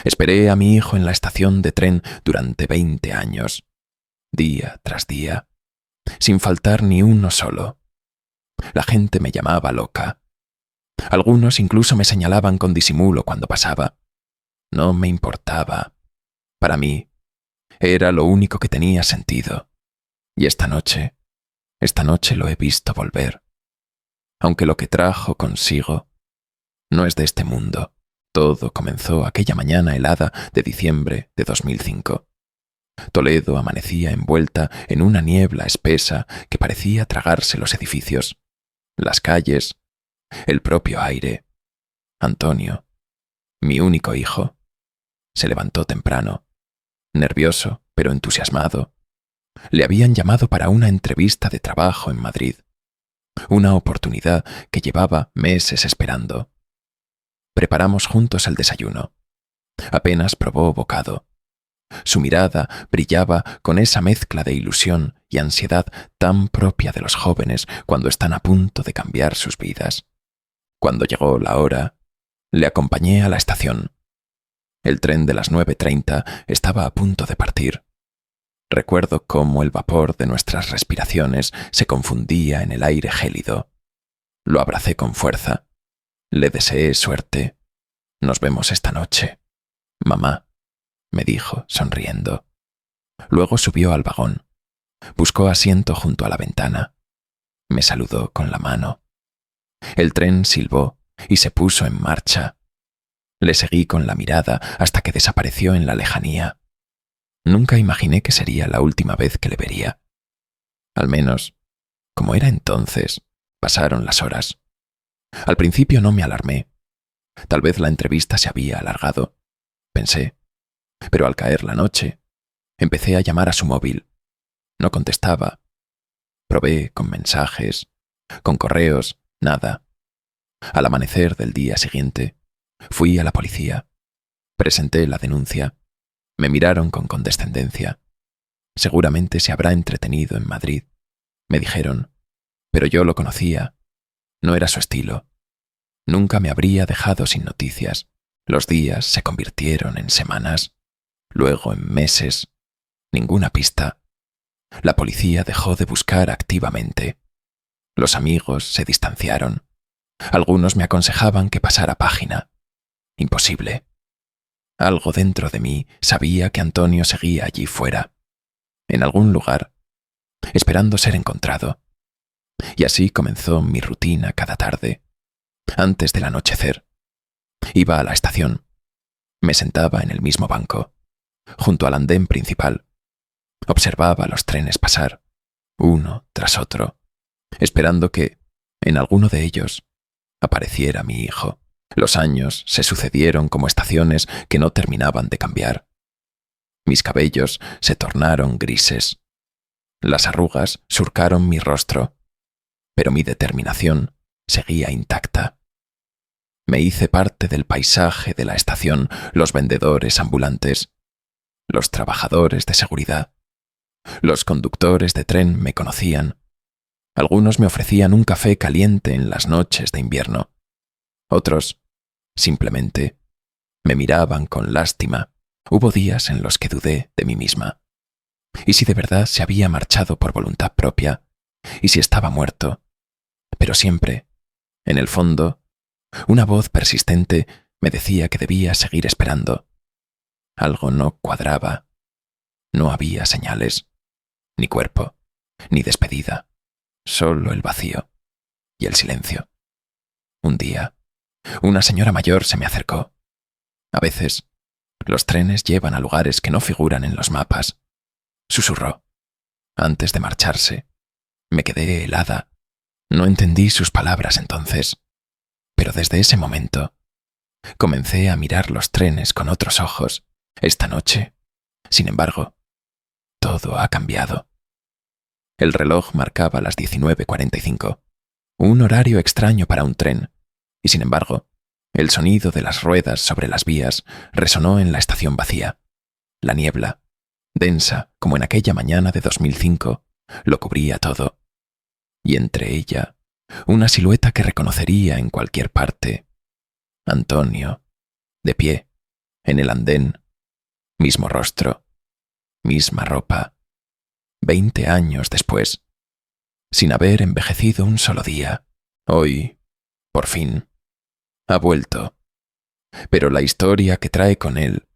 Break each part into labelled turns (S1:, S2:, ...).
S1: Esperé a mi hijo en la estación de tren durante 20 años, día tras día, sin faltar ni uno solo. La gente me llamaba loca. Algunos incluso me señalaban con disimulo cuando pasaba. No me importaba. Para mí, era lo único que tenía sentido. Y esta noche lo he visto volver. Aunque lo que trajo consigo no es de este mundo. Todo comenzó aquella mañana helada de diciembre de 2005. Toledo amanecía envuelta en una niebla espesa que parecía tragarse los edificios, las calles, el propio aire. Antonio, mi único hijo, se levantó temprano, nervioso pero entusiasmado. Le habían llamado para una entrevista de trabajo en Madrid, una oportunidad que llevaba meses esperando. Preparamos juntos el desayuno. Apenas probó bocado. Su mirada brillaba con esa mezcla de ilusión y ansiedad tan propia de los jóvenes cuando están a punto de cambiar sus vidas. Cuando llegó la hora, le acompañé a la estación. El tren de las 9:30 estaba a punto de partir. Recuerdo cómo el vapor de nuestras respiraciones se confundía en el aire gélido. Lo abracé con fuerza. Le deseé suerte. Nos vemos esta noche, mamá, me dijo, sonriendo. Luego subió al vagón. Buscó asiento junto a la ventana. Me saludó con la mano. El tren silbó y se puso en marcha. Le seguí con la mirada hasta que desapareció en la lejanía. Nunca imaginé que sería la última vez que le vería. Al menos, como era entonces, pasaron las horas. Al principio no me alarmé. Tal vez la entrevista se había alargado, pensé. Pero al caer la noche, empecé a llamar a su móvil. No contestaba. Probé con mensajes, con correos, nada. Al amanecer del día siguiente, fui a la policía. Presenté la denuncia. Me miraron con condescendencia. Seguramente se habrá entretenido en Madrid, me dijeron, pero yo lo conocía. No era su estilo. Nunca me habría dejado sin noticias. Los días se convirtieron en semanas, luego en meses. Ninguna pista. La policía dejó de buscar activamente. Los amigos se distanciaron. Algunos me aconsejaban que pasara página. Imposible. Algo dentro de mí sabía que Antonio seguía allí fuera, en algún lugar, esperando ser encontrado. Y así comenzó mi rutina cada tarde, antes del anochecer. Iba a la estación. Me sentaba en el mismo banco, junto al andén principal. Observaba los trenes pasar, uno tras otro, esperando que, en alguno de ellos, apareciera mi hijo. Los años se sucedieron como estaciones que no terminaban de cambiar. Mis cabellos se tornaron grises. Las arrugas surcaron mi rostro, pero mi determinación seguía intacta. Me hice parte del paisaje de la estación, los vendedores ambulantes, los trabajadores de seguridad, los conductores de tren me conocían. Algunos me ofrecían un café caliente en las noches de invierno. Otros, simplemente, me miraban con lástima. Hubo días en los que dudé de mí misma. ¿Y si de verdad se había marchado por voluntad propia? ¿Y si estaba muerto? Pero siempre, en el fondo, una voz persistente me decía que debía seguir esperando. Algo no cuadraba. No había señales, ni cuerpo, ni despedida. Solo el vacío y el silencio. Un día, una señora mayor se me acercó. A veces, los trenes llevan a lugares que no figuran en los mapas. Susurró. Antes de marcharse, me quedé helada. No entendí sus palabras entonces, pero desde ese momento, comencé a mirar los trenes con otros ojos. Esta noche, sin embargo, todo ha cambiado. El reloj marcaba las 19:45, un horario extraño para un tren, y sin embargo, el sonido de las ruedas sobre las vías resonó en la estación vacía. La niebla, densa como en aquella mañana de 2005, lo cubría todo, y entre ella, una silueta que reconocería en cualquier parte. Antonio, de pie, en el andén, mismo rostro, misma ropa, 20 años después, sin haber envejecido un solo día. Hoy, por fin, ha vuelto. Pero la historia que trae con él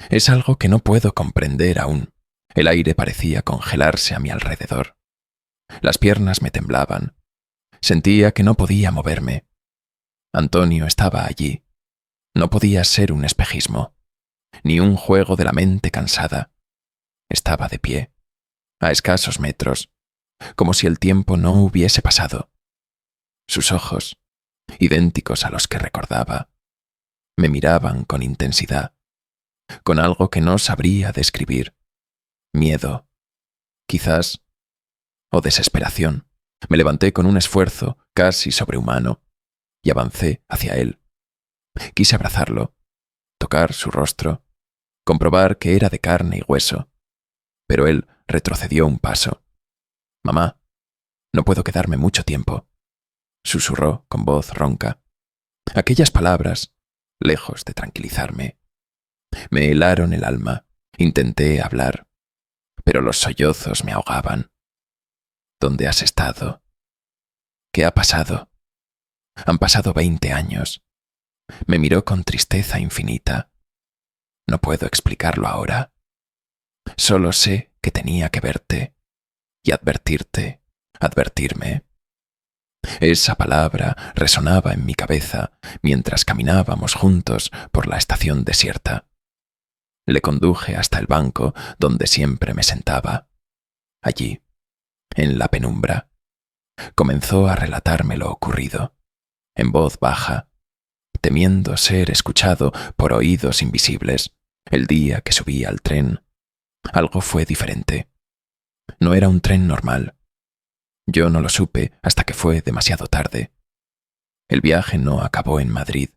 S1: es algo que no puedo comprender aún. El aire parecía congelarse a mi alrededor. Las piernas me temblaban. Sentía que no podía moverme. Antonio estaba allí. No podía ser un espejismo, ni un juego de la mente cansada. Estaba de pie, a escasos metros, como si el tiempo no hubiese pasado. Sus ojos, idénticos a los que recordaba, me miraban con intensidad, con algo que no sabría describir. Miedo, quizás, o desesperación. Me levanté con un esfuerzo casi sobrehumano y avancé hacia él. Quise abrazarlo, tocar su rostro, comprobar que era de carne y hueso, pero él retrocedió un paso. «Mamá, no puedo quedarme mucho tiempo», susurró con voz ronca. Aquellas palabras, lejos de tranquilizarme, me helaron el alma. Intenté hablar, pero los sollozos me ahogaban. ¿Dónde has estado? ¿Qué ha pasado? Han pasado 20 años. Me miró con tristeza infinita. No puedo explicarlo ahora. Solo sé que tenía que verte y advertirte, advertirme. Esa palabra resonaba en mi cabeza mientras caminábamos juntos por la estación desierta. Le conduje hasta el banco donde siempre me sentaba. Allí, en la penumbra, comenzó a relatarme lo ocurrido, en voz baja, temiendo ser escuchado por oídos invisibles. El día que subí al tren, algo fue diferente. No era un tren normal. Yo no lo supe hasta que fue demasiado tarde. El viaje no acabó en Madrid.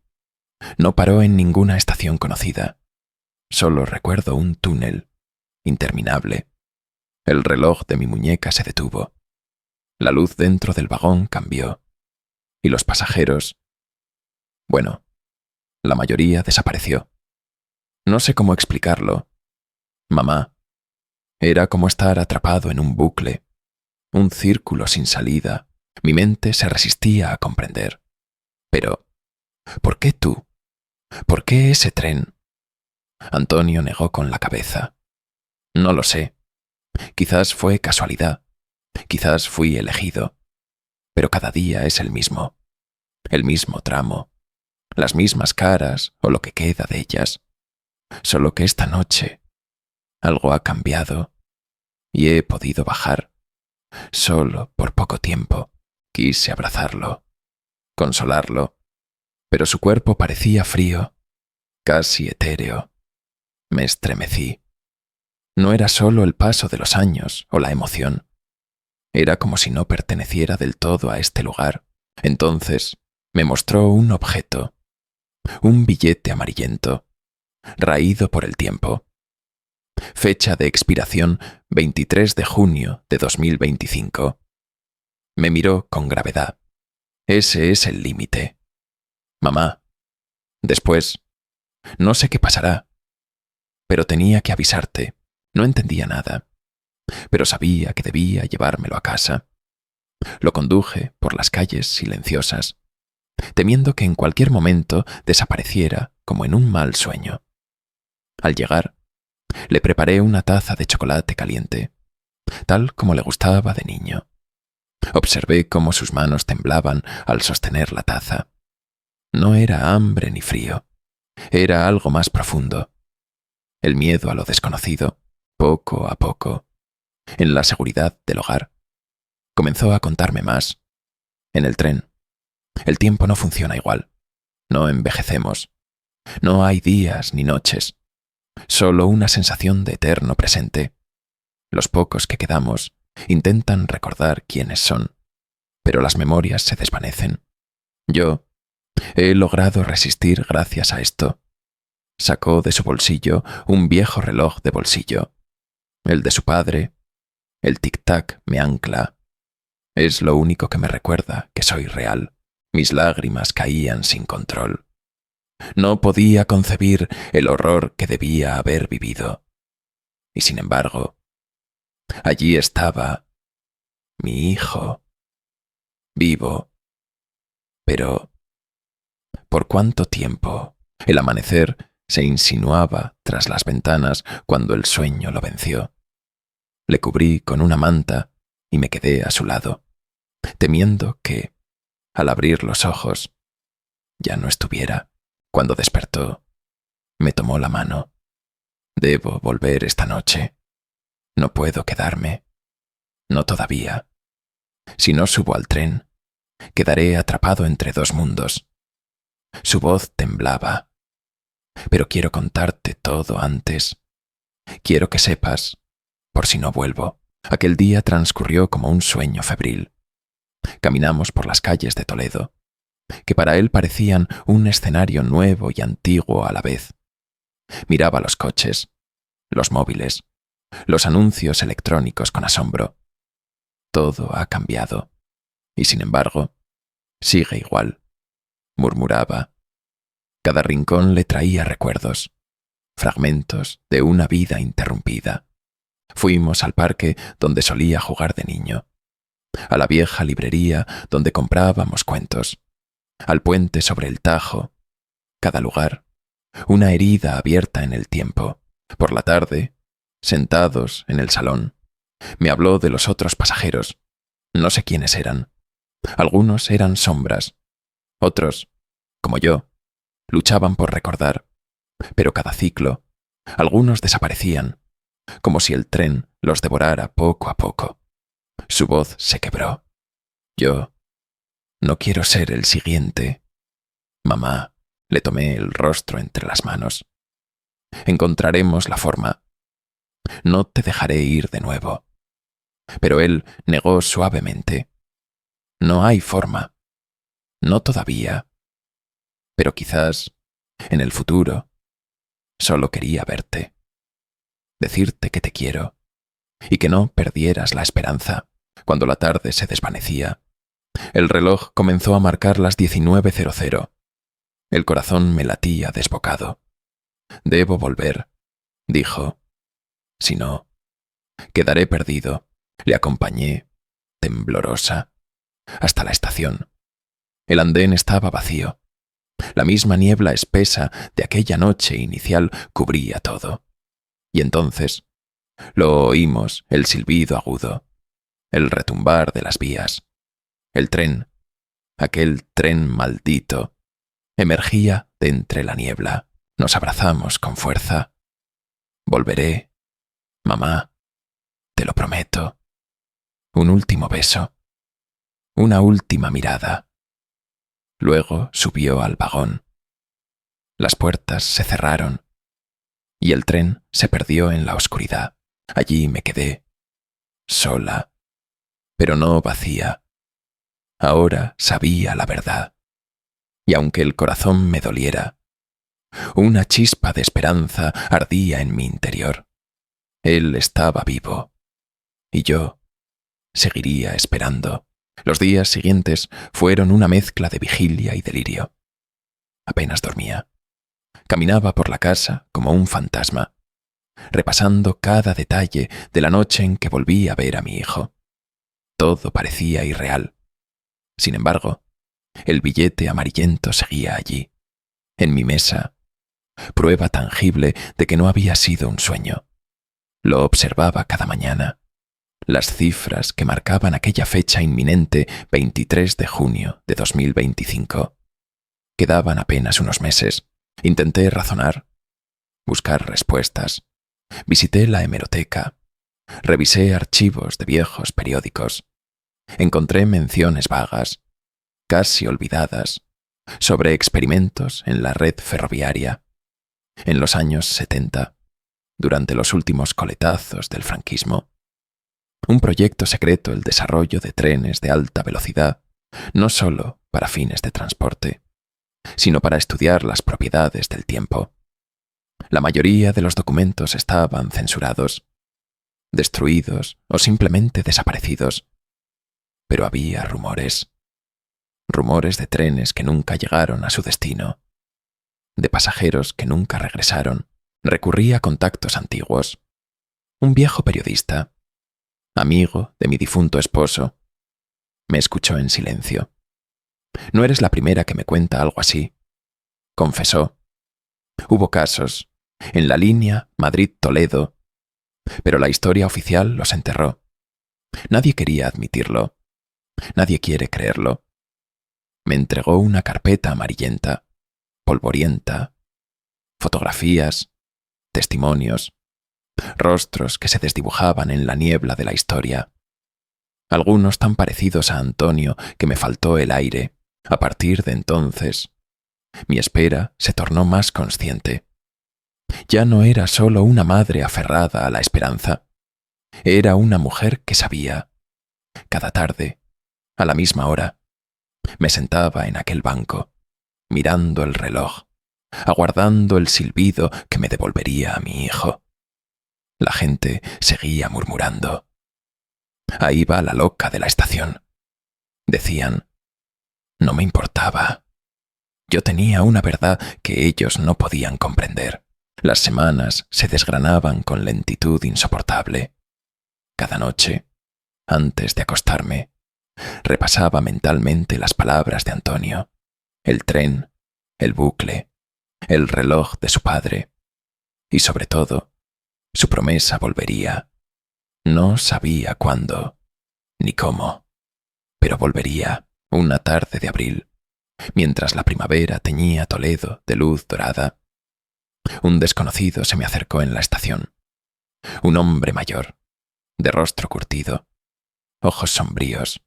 S1: No paró en ninguna estación conocida. Solo recuerdo un túnel interminable. El reloj de mi muñeca se detuvo. La luz dentro del vagón cambió. Y los pasajeros... Bueno, la mayoría desapareció. No sé cómo explicarlo. Mamá, era como estar atrapado en un bucle, un círculo sin salida. Mi mente se resistía a comprender. Pero, ¿por qué tú? ¿Por qué ese tren? Antonio negó con la cabeza. No lo sé. Quizás fue casualidad. Quizás fui elegido. Pero cada día es el mismo tramo, las mismas caras o lo que queda de ellas. Solo que esta noche algo ha cambiado y he podido bajar, solo por poco tiempo. Quise abrazarlo, consolarlo, pero su cuerpo parecía frío, casi etéreo. Me estremecí. No era solo el paso de los años o la emoción. Era como si no perteneciera del todo a este lugar. Entonces me mostró un objeto, un billete amarillento, raído por el tiempo. Fecha de expiración 23 de junio de 2025. Me miró con gravedad. Ese es el límite. Mamá, después, no sé qué pasará, pero tenía que avisarte. No entendía nada, pero sabía que debía llevármelo a casa. Lo conduje por las calles silenciosas, temiendo que en cualquier momento desapareciera como en un mal sueño. Al llegar, le preparé una taza de chocolate caliente, tal como le gustaba de niño. Observé cómo sus manos temblaban al sostener la taza. No era hambre ni frío, era algo más profundo. El miedo a lo desconocido, poco a poco, en la seguridad del hogar. Comenzó a contarme más. En el tren, el tiempo no funciona igual. No envejecemos. No hay días ni noches. Solo una sensación de eterno presente. Los pocos que quedamos intentan recordar quiénes son, pero las memorias se desvanecen. Yo he logrado resistir gracias a esto. Sacó de su bolsillo un viejo reloj de bolsillo. El de su padre. El tic-tac me ancla. Es lo único que me recuerda que soy real. Mis lágrimas caían sin control. No podía concebir el horror que debía haber vivido. Y sin embargo, allí estaba mi hijo, vivo. Pero, ¿por cuánto tiempo? El amanecer se insinuaba tras las ventanas cuando el sueño lo venció. Le cubrí con una manta y me quedé a su lado, temiendo que, al abrir los ojos, ya no estuviera. Cuando despertó, me tomó la mano. Debo volver esta noche. No puedo quedarme. No todavía. Si no subo al tren, quedaré atrapado entre dos mundos. Su voz temblaba. Pero quiero contarte todo antes. Quiero que sepas, por si no vuelvo. Aquel día transcurrió como un sueño febril. Caminamos por las calles de Toledo, que para él parecían un escenario nuevo y antiguo a la vez. Miraba los coches, los móviles, los anuncios electrónicos con asombro. Todo ha cambiado, y sin embargo, sigue igual, murmuraba. Cada rincón le traía recuerdos, fragmentos de una vida interrumpida. Fuimos al parque donde solía jugar de niño, a la vieja librería donde comprábamos cuentos, al puente sobre el Tajo. Cada lugar, una herida abierta en el tiempo. Por la tarde, sentados en el salón, me habló de los otros pasajeros. No sé quiénes eran. Algunos eran sombras. Otros, como yo, luchaban por recordar. Pero cada ciclo, algunos desaparecían, como si el tren los devorara poco a poco. Su voz se quebró. Yo no quiero ser el siguiente. Mamá, le tomé el rostro entre las manos. Encontraremos la forma. No te dejaré ir de nuevo. Pero él negó suavemente. No hay forma. No todavía. Pero quizás, en el futuro, solo quería verte. Decirte que te quiero. Y que no perdieras la esperanza. Cuando la tarde se desvanecía, el reloj comenzó a marcar las 19:00. El corazón me latía desbocado. Debo volver, dijo. Si no, quedaré perdido. Le acompañé, temblorosa, hasta la estación. El andén estaba vacío. La misma niebla espesa de aquella noche inicial cubría todo. Y entonces lo oímos, el silbido agudo, el retumbar de las vías. El tren, aquel tren maldito, emergía de entre la niebla. Nos abrazamos con fuerza. Volveré, mamá, te lo prometo. Un último beso, una última mirada. Luego subió al vagón. Las puertas se cerraron y el tren se perdió en la oscuridad. Allí me quedé, sola, pero no vacía. Ahora sabía la verdad. Y aunque el corazón me doliera, una chispa de esperanza ardía en mi interior. Él estaba vivo, y yo seguiría esperando. Los días siguientes fueron una mezcla de vigilia y delirio. Apenas dormía. Caminaba por la casa como un fantasma, repasando cada detalle de la noche en que volví a ver a mi hijo. Todo parecía irreal. Sin embargo, el billete amarillento seguía allí, en mi mesa, prueba tangible de que no había sido un sueño. Lo observaba cada mañana. Las cifras que marcaban aquella fecha inminente, 23 de junio de 2025. Quedaban apenas unos meses. Intenté razonar, buscar respuestas. Visité la hemeroteca. Revisé archivos de viejos periódicos. Encontré menciones vagas, casi olvidadas, sobre experimentos en la red ferroviaria. En los años 70, durante los últimos coletazos del franquismo. Un proyecto secreto, el desarrollo de trenes de alta velocidad, no solo para fines de transporte, sino para estudiar las propiedades del tiempo. La mayoría de los documentos estaban censurados, destruidos o simplemente desaparecidos. Pero había rumores de trenes que nunca llegaron a su destino. de pasajeros que nunca regresaron, recurrí a contactos antiguos. Un viejo periodista, amigo de mi difunto esposo, me escuchó en silencio. No eres la primera que me cuenta algo así, confesó. Hubo casos, en la línea Madrid-Toledo, pero la historia oficial los enterró. Nadie quería admitirlo. Nadie quiere creerlo. Me entregó una carpeta amarillenta, polvorienta, fotografías, testimonios, rostros que se desdibujaban en la niebla de la historia. Algunos tan parecidos a Antonio que me faltó el aire. A partir de entonces, mi espera se tornó más consciente. Ya no era solo una madre aferrada a la esperanza. Era una mujer que sabía. Cada tarde, a la misma hora, me sentaba en aquel banco, mirando el reloj, aguardando el silbido que me devolvería a mi hijo. La gente seguía murmurando. Ahí va la loca de la estación. Decían. No me importaba. Yo tenía una verdad que ellos no podían comprender. Las semanas se desgranaban con lentitud insoportable. Cada noche, antes de acostarme, repasaba mentalmente las palabras de Antonio, el tren, el bucle, el reloj de su padre y, sobre todo, su promesa volvería. No sabía cuándo ni cómo, pero volvería una tarde de abril, mientras la primavera teñía Toledo de luz dorada. Un desconocido se me acercó en la estación. Un hombre mayor, de rostro curtido, ojos sombríos.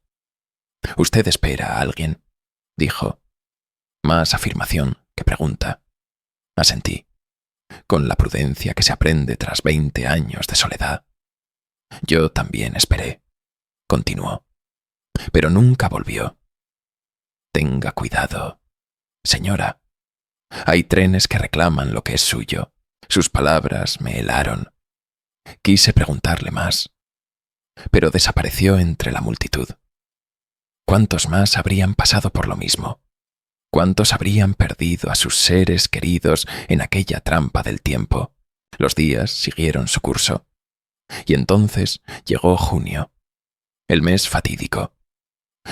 S1: «Usted espera a alguien», dijo. Más afirmación que pregunta. Asentí, con la prudencia que se aprende tras 20 años de soledad. Yo también esperé, continuó, pero nunca volvió. Tenga cuidado, señora. Hay trenes que reclaman lo que es suyo. Sus palabras me helaron. Quise preguntarle más, pero desapareció entre la multitud. ¿Cuántos más habrían pasado por lo mismo? ¿Cuántos habrían perdido a sus seres queridos en aquella trampa del tiempo? Los días siguieron su curso. Y entonces llegó junio, el mes fatídico.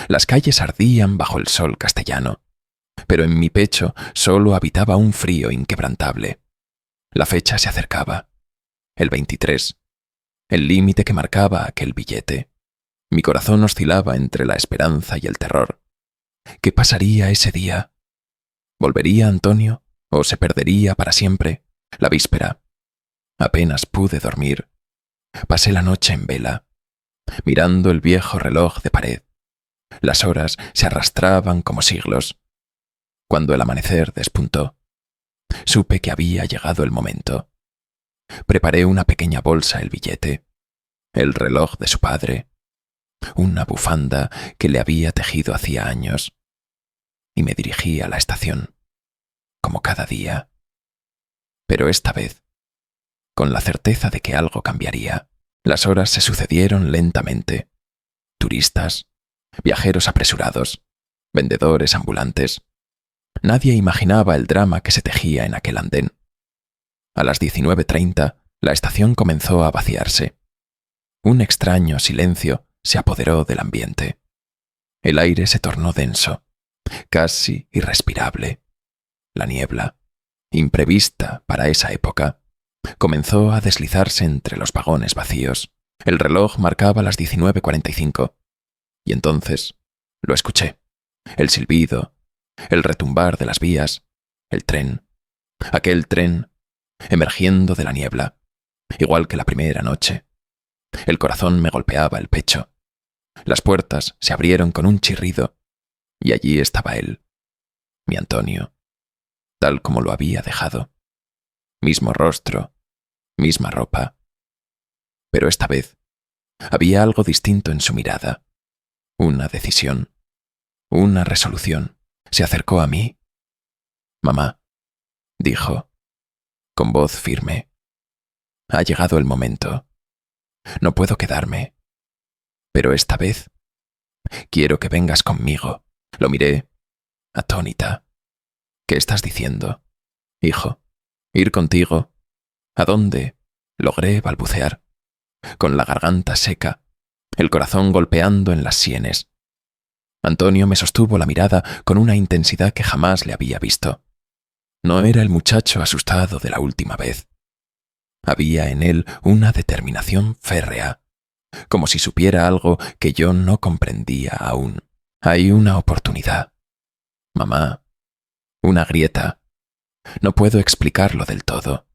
S1: Las calles ardían bajo el sol castellano, pero en mi pecho solo habitaba un frío inquebrantable. La fecha se acercaba, el 23, el límite que marcaba aquel billete. Mi corazón oscilaba entre la esperanza y el terror. ¿Qué pasaría ese día? ¿Volvería Antonio o se perdería para siempre? La víspera. Apenas pude dormir. Pasé la noche en vela, mirando el viejo reloj de pared. Las horas se arrastraban como siglos. Cuando el amanecer despuntó, supe que había llegado el momento. Preparé una pequeña bolsa, el billete, el reloj de su padre, una bufanda que le había tejido hacía años, y me dirigí a la estación, como cada día. Pero esta vez, con la certeza de que algo cambiaría. Las horas se sucedieron lentamente. Turistas, viajeros apresurados, vendedores ambulantes. Nadie imaginaba el drama que se tejía en aquel andén. A las 19:30, la estación comenzó a vaciarse. Un extraño silencio se apoderó del ambiente. El aire se tornó denso, casi irrespirable. La niebla, imprevista para esa época, comenzó a deslizarse entre los vagones vacíos. El reloj marcaba las 19:45, y entonces lo escuché. El silbido, el retumbar de las vías, el tren, aquel tren, emergiendo de la niebla, igual que la primera noche. El corazón me golpeaba el pecho. Las puertas se abrieron con un chirrido, y allí estaba él, mi Antonio, tal como lo había dejado. Mismo rostro, misma ropa. Pero esta vez había algo distinto en su mirada. Una decisión, una resolución. Se acercó a mí. «Mamá», dijo, con voz firme, «ha llegado el momento. No puedo quedarme. Pero esta vez quiero que vengas conmigo». Lo miré, atónita. «¿Qué estás diciendo?». Hijo, ir contigo. ¿A dónde? Logré balbucear, con la garganta seca, el corazón golpeando en las sienes. Antonio me sostuvo la mirada con una intensidad que jamás le había visto. No era el muchacho asustado de la última vez. Había en él una determinación férrea, como si supiera algo que yo no comprendía aún. Hay una oportunidad. Mamá, una grieta. No puedo explicarlo del todo.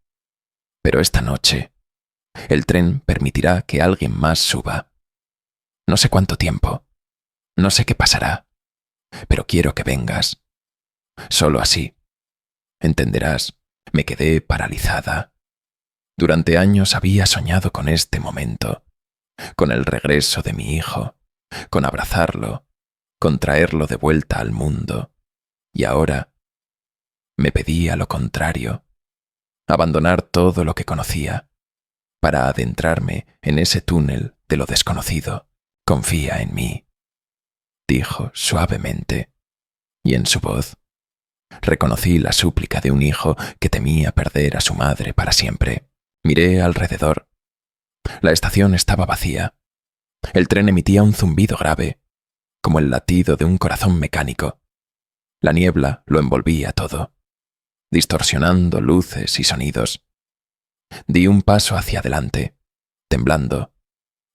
S1: Pero esta noche, el tren permitirá que alguien más suba. No sé cuánto tiempo, no sé qué pasará, pero quiero que vengas. Solo así, entenderás, me quedé paralizada. Durante años había soñado con este momento, con el regreso de mi hijo, con abrazarlo, con traerlo de vuelta al mundo. Y ahora me pedía lo contrario, abandonar todo lo que conocía, para adentrarme en ese túnel de lo desconocido. Confía en mí, dijo suavemente, y en su voz reconocí la súplica de un hijo que temía perder a su madre para siempre. Miré alrededor. La estación estaba vacía. El tren emitía un zumbido grave, como el latido de un corazón mecánico. La niebla lo envolvía todo, distorsionando luces y sonidos. Di un paso hacia adelante, temblando,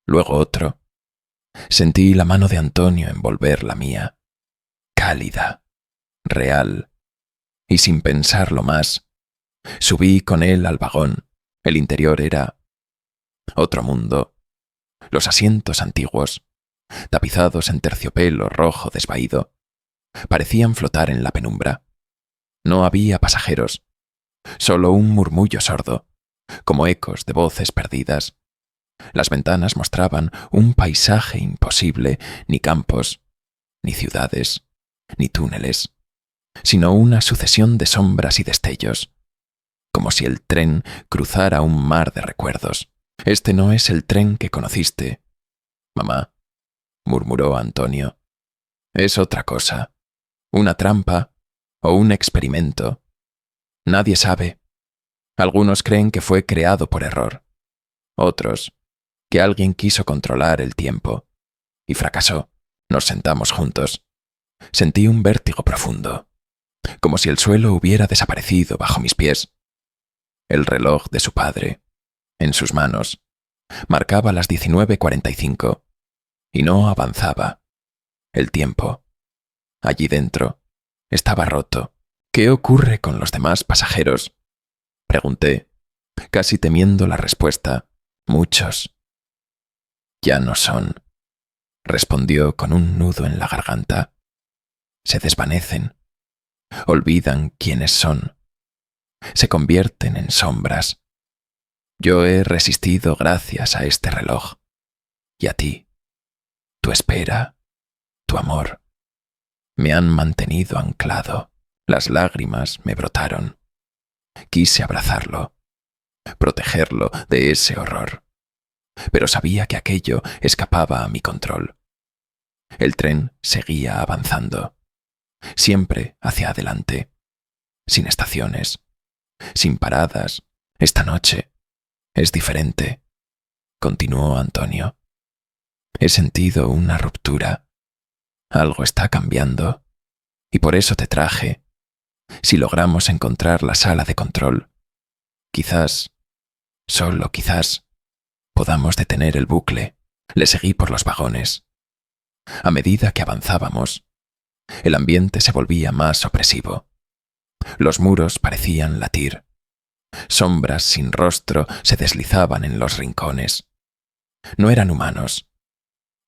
S1: luego otro. Sentí la mano de Antonio envolver la mía, cálida, real, y sin pensarlo más, subí con él al vagón. El interior era otro mundo. Los asientos antiguos, tapizados en terciopelo rojo desvaído, parecían flotar en la penumbra. No había pasajeros, solo un murmullo sordo, como ecos de voces perdidas. Las ventanas mostraban un paisaje imposible, ni campos, ni ciudades, ni túneles, sino una sucesión de sombras y destellos, como si el tren cruzara un mar de recuerdos. Este no es el tren que conociste, mamá, murmuró Antonio. Es otra cosa, una trampa o un experimento. Nadie sabe. Algunos creen que fue creado por error, otros que alguien quiso controlar el tiempo y fracasó. Nos sentamos juntos. Sentí un vértigo profundo, como si el suelo hubiera desaparecido bajo mis pies. El reloj de su padre, en sus manos, marcaba las 19:45 y no avanzaba. El tiempo, allí dentro, estaba roto. ¿Qué ocurre con los demás pasajeros? Pregunté, casi temiendo la respuesta. Muchos. Ya no son, respondió con un nudo en la garganta. Se desvanecen, olvidan quiénes son, se convierten en sombras. Yo he resistido gracias a este reloj, y a ti, tu espera, tu amor, me han mantenido anclado. Las lágrimas me brotaron. Quise abrazarlo, protegerlo de ese horror, pero sabía que aquello escapaba a mi control. El tren seguía avanzando, siempre hacia adelante, sin estaciones, sin paradas. Esta noche es diferente, continuó Antonio. He sentido una ruptura. Algo está cambiando, y por eso te traje. Si logramos encontrar la sala de control, quizás, solo quizás, podamos detener el bucle. Le seguí por los vagones. A medida que avanzábamos, el ambiente se volvía más opresivo. Los muros parecían latir. Sombras sin rostro se deslizaban en los rincones. No eran humanos,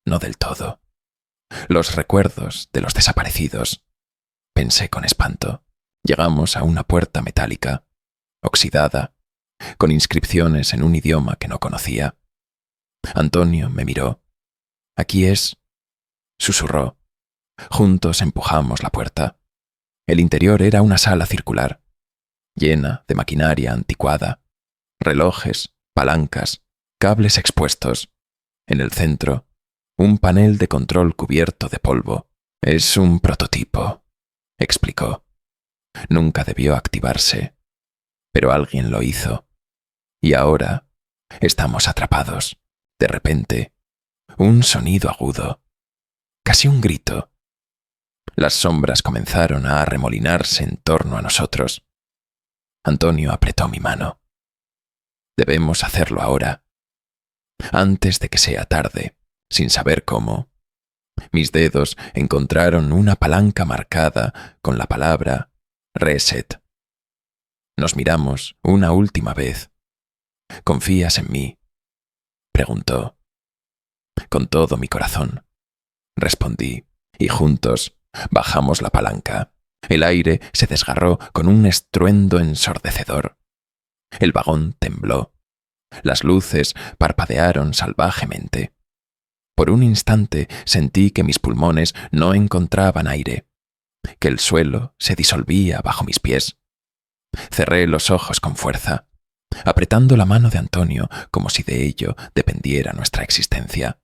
S1: no del todo. Los recuerdos de los desaparecidos. Pensé con espanto. Llegamos a una puerta metálica, oxidada, con inscripciones en un idioma que no conocía. Antonio me miró. Aquí es, susurró. Juntos empujamos la puerta. El interior era una sala circular, llena de maquinaria anticuada, relojes, palancas, cables expuestos. En el centro, un panel de control cubierto de polvo. Es un prototipo, explicó. Nunca debió activarse. Pero alguien lo hizo. Y ahora estamos atrapados. De repente, un sonido agudo, casi un grito. Las sombras comenzaron a arremolinarse en torno a nosotros. Antonio apretó mi mano. Debemos hacerlo ahora, antes de que sea tarde, sin saber cómo. Mis dedos encontraron una palanca marcada con la palabra Reset. Nos miramos una última vez. ¿Confías en mí?, preguntó. Con todo mi corazón, respondí, y juntos bajamos la palanca. El aire se desgarró con un estruendo ensordecedor. El vagón tembló. Las luces parpadearon salvajemente. Por un instante sentí que mis pulmones no encontraban aire, que el suelo se disolvía bajo mis pies. Cerré los ojos con fuerza, apretando la mano de Antonio como si de ello dependiera nuestra existencia.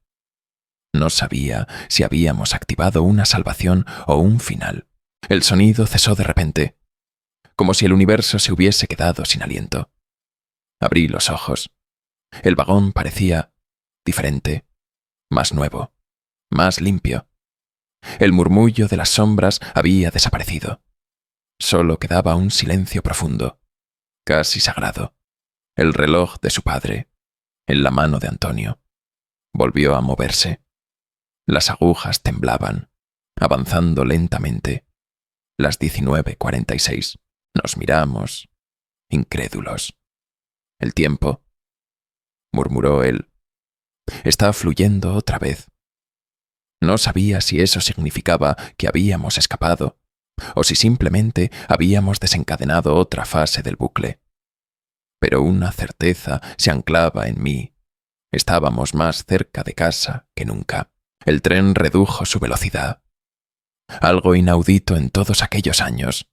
S1: No sabía si habíamos activado una salvación o un final. El sonido cesó de repente, como si el universo se hubiese quedado sin aliento. Abrí los ojos. El vagón parecía diferente, más nuevo, más limpio. El murmullo de las sombras había desaparecido. Solo quedaba un silencio profundo, casi sagrado. El reloj de su padre, en la mano de Antonio, volvió a moverse. Las agujas temblaban, avanzando lentamente. Las 19:46. Nos miramos, incrédulos. El tiempo, murmuró él, está fluyendo otra vez. No sabía si eso significaba que habíamos escapado, o si simplemente habíamos desencadenado otra fase del bucle. Pero una certeza se anclaba en mí. Estábamos más cerca de casa que nunca. El tren redujo su velocidad. Algo inaudito en todos aquellos años.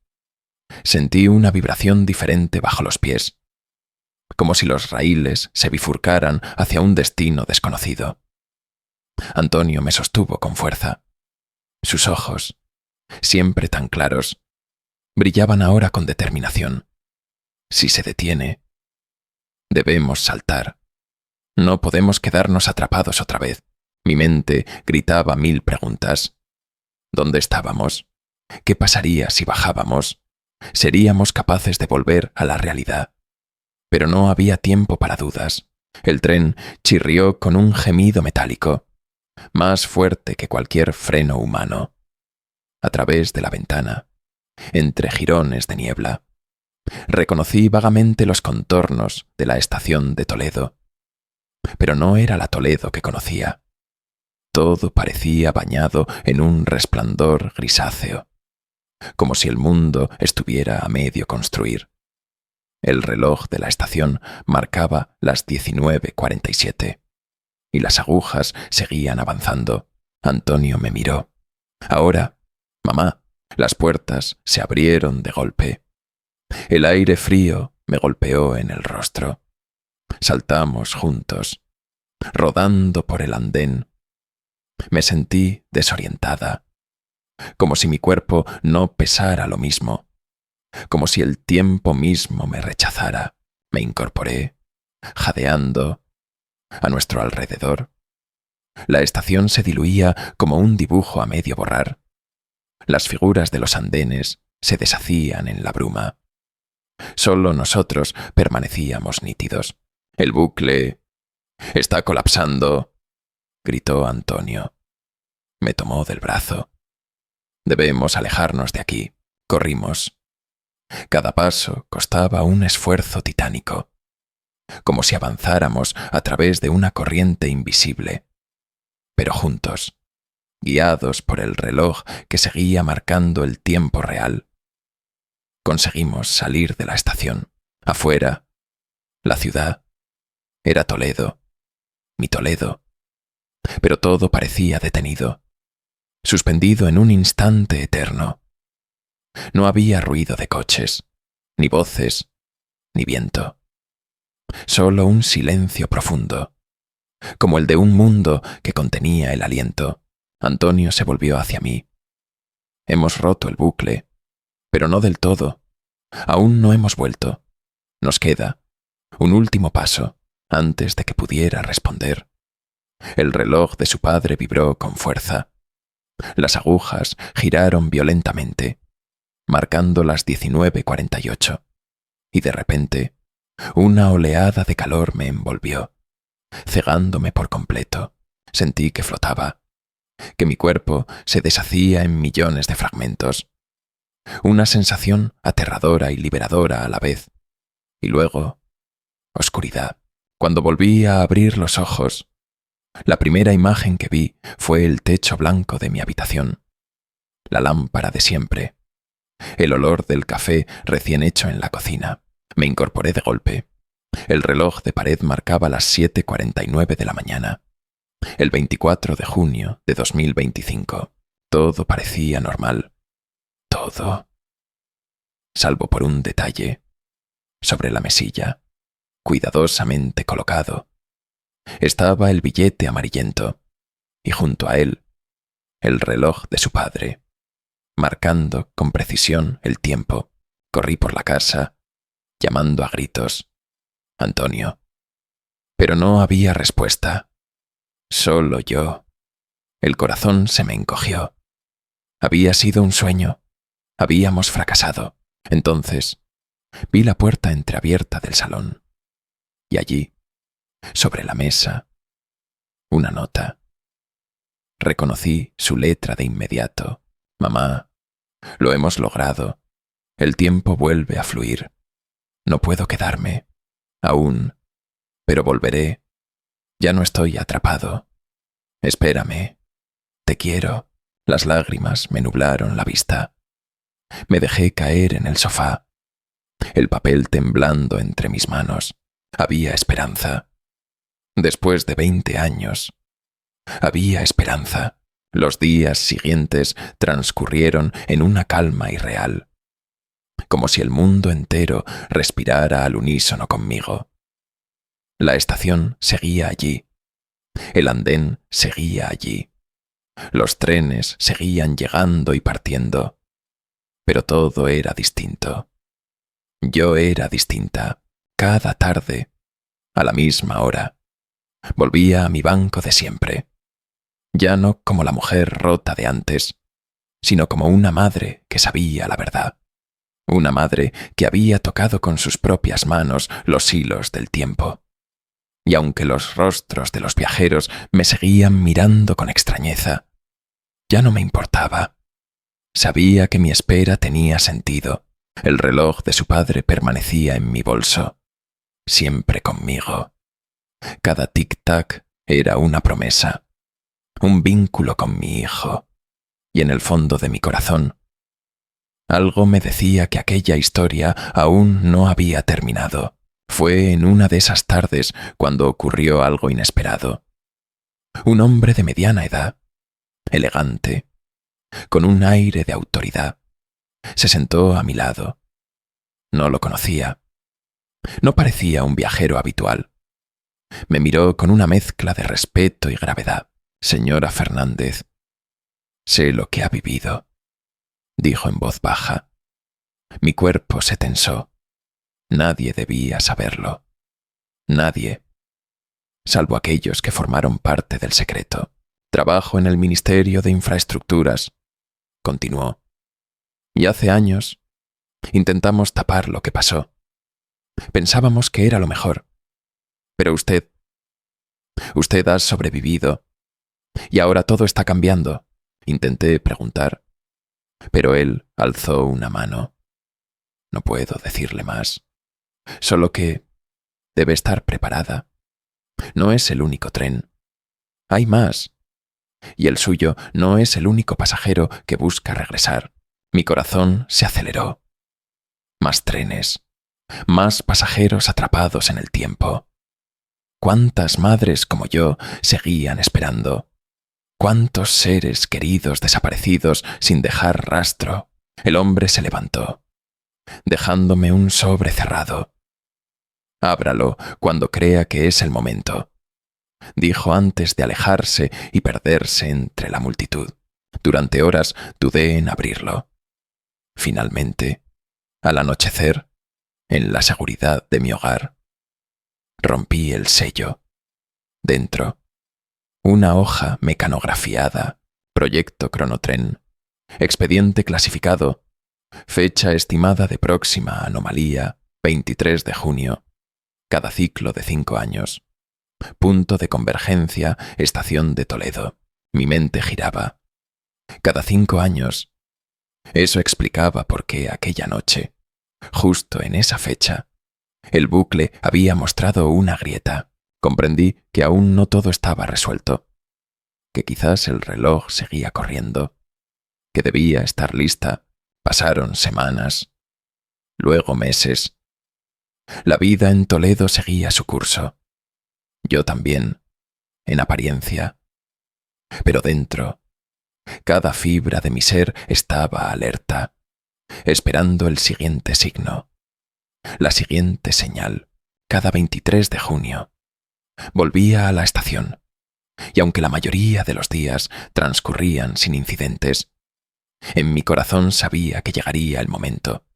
S1: Sentí una vibración diferente bajo los pies, como si los raíles se bifurcaran hacia un destino desconocido. Antonio me sostuvo con fuerza. Sus ojos, siempre tan claros, brillaban ahora con determinación. Si se detiene, debemos saltar. No podemos quedarnos atrapados otra vez. Mi mente gritaba 1000 preguntas. ¿Dónde estábamos? ¿Qué pasaría si bajábamos? ¿Seríamos capaces de volver a la realidad? Pero no había tiempo para dudas. El tren chirrió con un gemido metálico, más fuerte que cualquier freno humano. A través de la ventana, entre jirones de niebla, reconocí vagamente los contornos de la estación de Toledo. Pero no era la Toledo que conocía. Todo parecía bañado en un resplandor grisáceo, como si el mundo estuviera a medio construir. El reloj de la estación marcaba las 19:47 y las agujas seguían avanzando. Antonio me miró. Ahora, mamá, las puertas se abrieron de golpe. El aire frío me golpeó en el rostro. Saltamos juntos, rodando por el andén. Me sentí desorientada, como si mi cuerpo no pesara lo mismo, como si el tiempo mismo me rechazara. Me incorporé, jadeando, a nuestro alrededor. La estación se diluía como un dibujo a medio borrar. Las figuras de los andenes se deshacían en la bruma. Solo nosotros permanecíamos nítidos. El bucle está colapsando, gritó Antonio. Me tomó del brazo. Debemos alejarnos de aquí. Corrimos. Cada paso costaba un esfuerzo titánico, como si avanzáramos a través de una corriente invisible, pero juntos, guiados por el reloj que seguía marcando el tiempo real. Conseguimos salir de la estación. Afuera, la ciudad, era Toledo, mi Toledo, pero todo parecía detenido, suspendido en un instante eterno. No había ruido de coches, ni voces, ni viento. Solo un silencio profundo, como el de un mundo que contenía el aliento. Antonio se volvió hacia mí. Hemos roto el bucle, pero no del todo. Aún no hemos vuelto. Nos queda un último paso antes de que pudiera responder. El reloj de su padre vibró con fuerza. Las agujas giraron violentamente, marcando las 19:48, y de repente una oleada de calor me envolvió, cegándome por completo. Sentí que flotaba, que mi cuerpo se deshacía en millones de fragmentos. Una sensación aterradora y liberadora a la vez. Y luego, oscuridad. Cuando volví a abrir los ojos, la primera imagen que vi fue el techo blanco de mi habitación, la lámpara de siempre, el olor del café recién hecho en la cocina. Me incorporé de golpe. El reloj de pared marcaba las 7:49 de la mañana. El 24 de junio de 2025. Todo parecía normal. Todo. Salvo por un detalle. Sobre la mesilla, cuidadosamente colocado, estaba el billete amarillento, y junto a él, el reloj de su padre, marcando con precisión el tiempo. Corrí por la casa, llamando a gritos: «Antonio». Pero no había respuesta. Solo yo. El corazón se me encogió. Había sido un sueño. Habíamos fracasado. Entonces, vi la puerta entreabierta del salón. Y allí, sobre la mesa, una nota. Reconocí su letra de inmediato. «Mamá, lo hemos logrado. El tiempo vuelve a fluir. No puedo quedarme. Aún. Pero volveré. Ya no estoy atrapado. Espérame. Te quiero». Las lágrimas me nublaron la vista. Me dejé caer en el sofá, el papel temblando entre mis manos. Había esperanza. Después de 20 años, había esperanza. Los días siguientes transcurrieron en una calma irreal, como si el mundo entero respirara al unísono conmigo. La estación seguía allí. El andén seguía allí. Los trenes seguían llegando y partiendo. Pero todo era distinto. Yo era distinta. Cada tarde, a la misma hora, volvía a mi banco de siempre. Ya no como la mujer rota de antes, sino como una madre que sabía la verdad. Una madre que había tocado con sus propias manos los hilos del tiempo. Y aunque los rostros de los viajeros me seguían mirando con extrañeza, ya no me importaba. Sabía que mi espera tenía sentido. El reloj de su padre permanecía en mi bolso, siempre conmigo. Cada tic-tac era una promesa, un vínculo con mi hijo. Y en el fondo de mi corazón, algo me decía que aquella historia aún no había terminado. Fue en una de esas tardes cuando ocurrió algo inesperado. Un hombre de mediana edad, elegante, con un aire de autoridad, se sentó a mi lado. No lo conocía. No parecía un viajero habitual. Me miró con una mezcla de respeto y gravedad. «Señora Fernández, sé lo que ha vivido», dijo en voz baja. Mi cuerpo se tensó. Nadie debía saberlo. Nadie, salvo aquellos que formaron parte del secreto. «Trabajo en el Ministerio de Infraestructuras», continuó. «Y hace años intentamos tapar lo que pasó. Pensábamos que era lo mejor. Pero usted ha sobrevivido. Y ahora todo está cambiando». Intenté preguntar, pero él alzó una mano. «No puedo decirle más. Solo que debe estar preparada. No es el único tren. Hay más. Y el suyo no es el único pasajero que busca regresar». Mi corazón se aceleró. Más trenes, más pasajeros atrapados en el tiempo. ¿Cuántas madres como yo seguían esperando? ¿Cuántos seres queridos desaparecidos sin dejar rastro? El hombre se levantó, dejándome un sobre cerrado. «Ábralo cuando crea que es el momento», dijo antes de alejarse y perderse entre la multitud. Durante horas dudé en abrirlo. Finalmente, al anochecer, en la seguridad de mi hogar. Rompí el sello. Dentro, una hoja mecanografiada, proyecto Cronotren, expediente clasificado, fecha estimada de próxima anomalía, 23 de junio, cada ciclo de 5 años. Punto de convergencia, estación de Toledo. Mi mente giraba. Cada 5 años. Eso explicaba por qué aquella noche, justo en esa fecha, el bucle había mostrado una grieta. Comprendí que aún no todo estaba resuelto, que quizás el reloj seguía corriendo, que debía estar lista. Pasaron semanas, luego meses. La vida en Toledo seguía su curso. Yo también, en apariencia. Pero dentro, cada fibra de mi ser estaba alerta, esperando el siguiente signo, la siguiente señal. Cada 23 de junio. Volvía a la estación, y aunque la mayoría de los días transcurrían sin incidentes, en mi corazón sabía que llegaría el momento,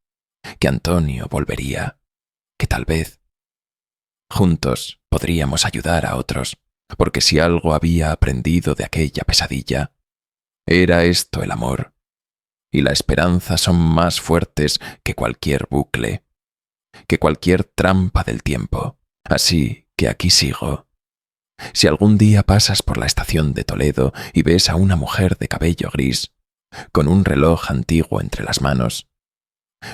S1: que Antonio volvería, que tal vez juntos podríamos ayudar a otros, porque si algo había aprendido de aquella pesadilla, era esto el amor, y la esperanza son más fuertes que cualquier bucle, que cualquier trampa del tiempo. Así que aquí sigo. Si algún día pasas por la estación de Toledo y ves a una mujer de cabello gris, con un reloj antiguo entre las manos,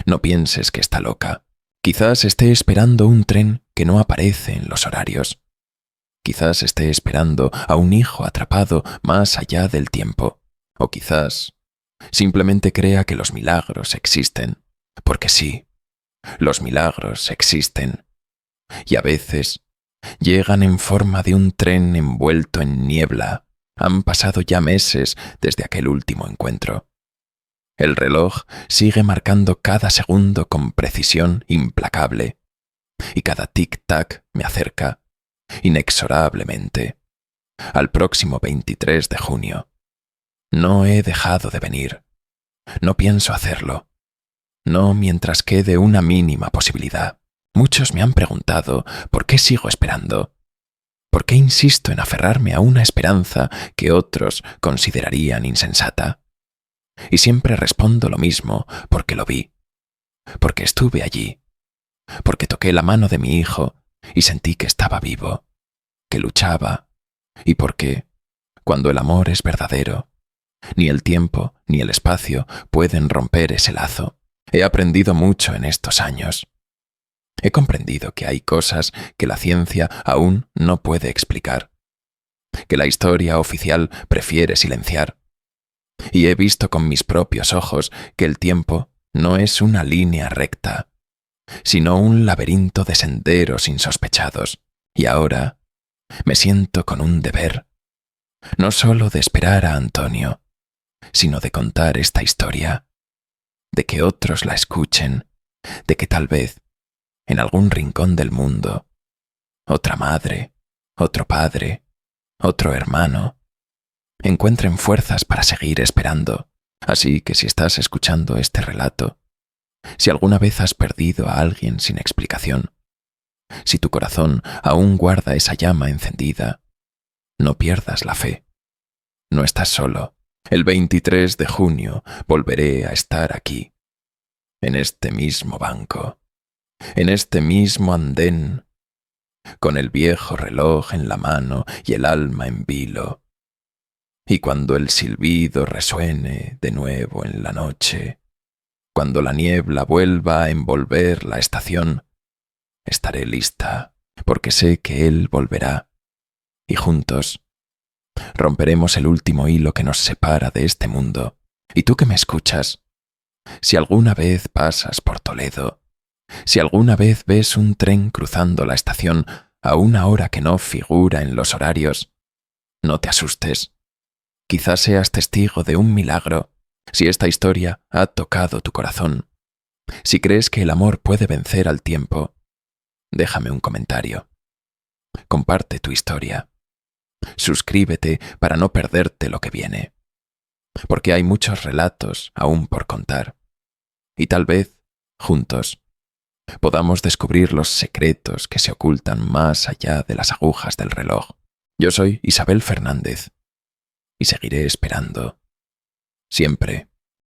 S1: no pienses que está loca. Quizás esté esperando un tren que no aparece en los horarios. Quizás esté esperando a un hijo atrapado más allá del tiempo. O quizás simplemente crea que los milagros existen. Porque sí, los milagros existen. Y a veces llegan en forma de un tren envuelto en niebla. Han pasado ya meses desde aquel último encuentro. El reloj sigue marcando cada segundo con precisión implacable, y cada tic-tac me acerca, inexorablemente, al próximo 23 de junio. No he dejado de venir. No pienso hacerlo. No mientras quede una mínima posibilidad. Muchos me han preguntado por qué sigo esperando. ¿Por qué insisto en aferrarme a una esperanza que otros considerarían insensata? Y siempre respondo lo mismo, porque lo vi, porque estuve allí, porque toqué la mano de mi hijo y sentí que estaba vivo, que luchaba, y porque, cuando el amor es verdadero, ni el tiempo ni el espacio pueden romper ese lazo. He aprendido mucho en estos años. He comprendido que hay cosas que la ciencia aún no puede explicar, que la historia oficial prefiere silenciar. Y he visto con mis propios ojos que el tiempo no es una línea recta, sino un laberinto de senderos insospechados. Y ahora me siento con un deber, no solo de esperar a Antonio, sino de contar esta historia, de que otros la escuchen, de que tal vez, en algún rincón del mundo, otra madre, otro padre, otro hermano, encuentren fuerzas para seguir esperando. Así que si estás escuchando este relato, si alguna vez has perdido a alguien sin explicación, si tu corazón aún guarda esa llama encendida, no pierdas la fe. No estás solo. El 23 de junio volveré a estar aquí, en este mismo banco, en este mismo andén, con el viejo reloj en la mano y el alma en vilo. Y cuando el silbido resuene de nuevo en la noche, cuando la niebla vuelva a envolver la estación, estaré lista, porque sé que él volverá, y juntos romperemos el último hilo que nos separa de este mundo. Y tú que me escuchas, si alguna vez pasas por Toledo, si alguna vez ves un tren cruzando la estación a una hora que no figura en los horarios, no te asustes. Quizás seas testigo de un milagro. Si esta historia ha tocado tu corazón, si crees que el amor puede vencer al tiempo, déjame un comentario. Comparte tu historia. Suscríbete para no perderte lo que viene, porque hay muchos relatos aún por contar. Y tal vez, juntos, podamos descubrir los secretos que se ocultan más allá de las agujas del reloj. Yo soy Isabel Fernández y seguiré esperando, siempre.